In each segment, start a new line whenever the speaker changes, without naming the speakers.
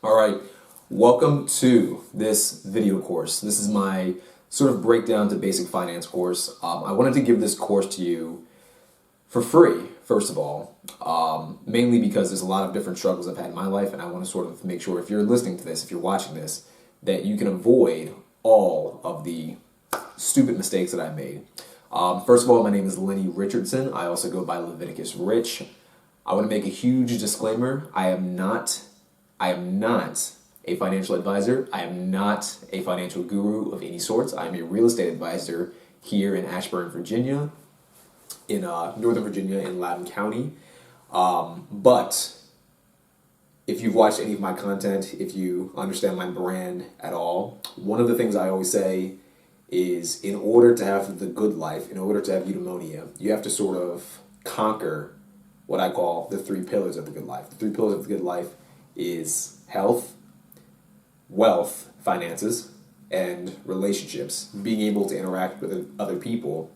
All right, welcome to this video course. This is my sort of breakdown to basic finance course. I wanted to give this course to you for free, first of all, mainly because there's a lot of different struggles I've had in my life, and I want to sort of make sure if you're listening to this, if you're watching this, that you can avoid all of the stupid mistakes that I made. First of all, my name is Lenny Richardson. I also go by Leviticus Rich. I want to make a huge disclaimer. I am not a financial advisor. I am not a financial guru of any sorts. I am a real estate advisor here in Ashburn, Virginia, in Northern Virginia in Loudoun County. But if you've watched any of my content, if you understand my brand at all, one of the things I always say is in order to have the good life, in order to have eudaimonia, you have to sort of conquer what I call the three pillars of the good life. The three pillars of the good life is health, wealth, finances, and relationships. Being able to interact with other people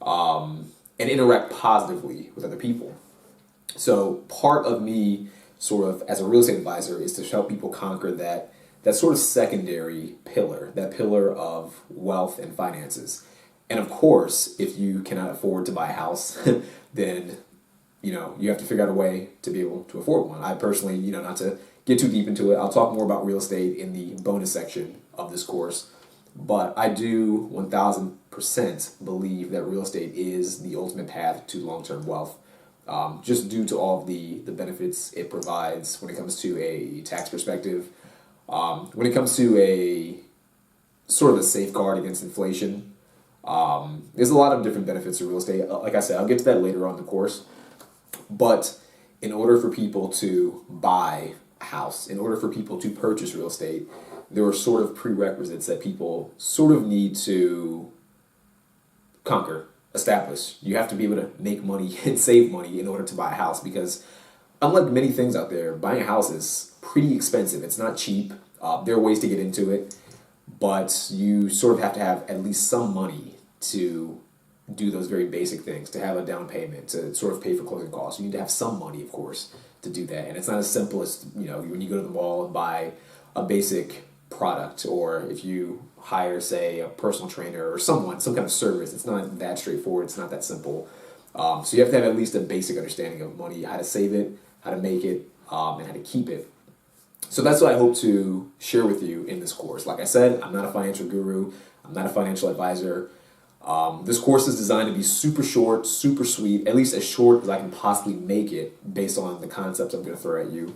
and interact positively with other people. So part of me sort of as a real estate advisor is to help people conquer that sort of secondary pillar, that pillar of wealth and finances. And of course, if you cannot afford to buy a house, then you have to figure out a way to be able to afford one. I personally, not to get too deep into it, I'll talk more about real estate in the bonus section of this course. But I do 1000% believe that real estate is the ultimate path to long-term wealth, just due to all of the benefits it provides when it comes to a tax perspective, when it comes to a sort of a safeguard against inflation. There's a lot of different benefits to real estate. Like I said, I'll get to that later on in the course. But in order for people to buy a house, in order for people to purchase real estate, there are sort of prerequisites that people sort of need to conquer, establish. You have to be able to make money and save money in order to buy a house, because unlike many things out there, buying a house is pretty expensive. It's not cheap. There are ways to get into it, but you sort of have to have at least some money to do those very basic things, to have a down payment, to sort of pay for closing costs. You need to have some money, of course, to do that. And it's not as simple as, when you go to the mall and buy a basic product, or if you hire, say, a personal trainer or some kind of service. It's not that straightforward. It's not that simple. So you have to have at least a basic understanding of money, how to save it, how to make it, and how to keep it. So that's what I hope to share with you in this course. Like I said, I'm not a financial guru. I'm not a financial advisor. This course is designed to be super short, super sweet, at least as short as I can possibly make it based on the concepts I'm going to throw at you.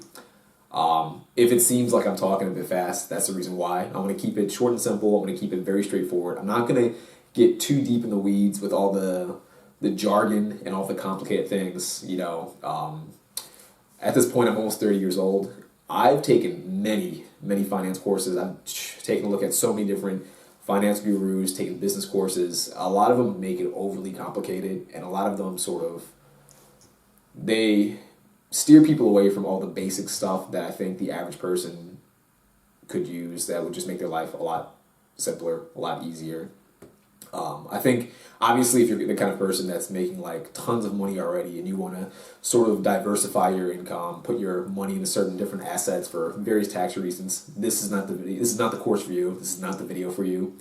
If it seems like I'm talking a bit fast, that's the reason why. I want to keep it short and simple. I want to keep it very straightforward. I'm not going to get too deep in the weeds with all the jargon and all the complicated things. At this point, I'm almost 30 years old. I've taken many finance courses. I've taken a look at so many different finance gurus, taking business courses. A lot of them make it overly complicated, and a lot of them they steer people away from all the basic stuff that I think the average person could use that would just make their life a lot simpler, a lot easier. I think, obviously, if you're the kind of person that's making like tons of money already and you want to sort of diversify your income, put your money into certain different assets for various tax reasons, this is not the video. This is not the course for you. This is not the video for you.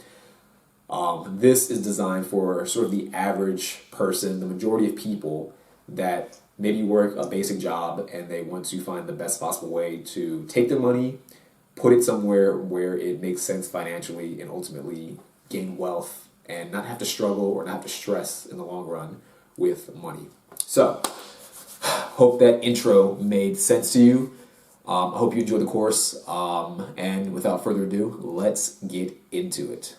This is designed for sort of the average person, the majority of people that maybe work a basic job and they want to find the best possible way to take their money, put it somewhere where it makes sense financially, and ultimately gain wealth and not have to struggle or not have to stress in the long run with money. So, hope that intro made sense to you. I hope you enjoyed the course. And without further ado, let's get into it.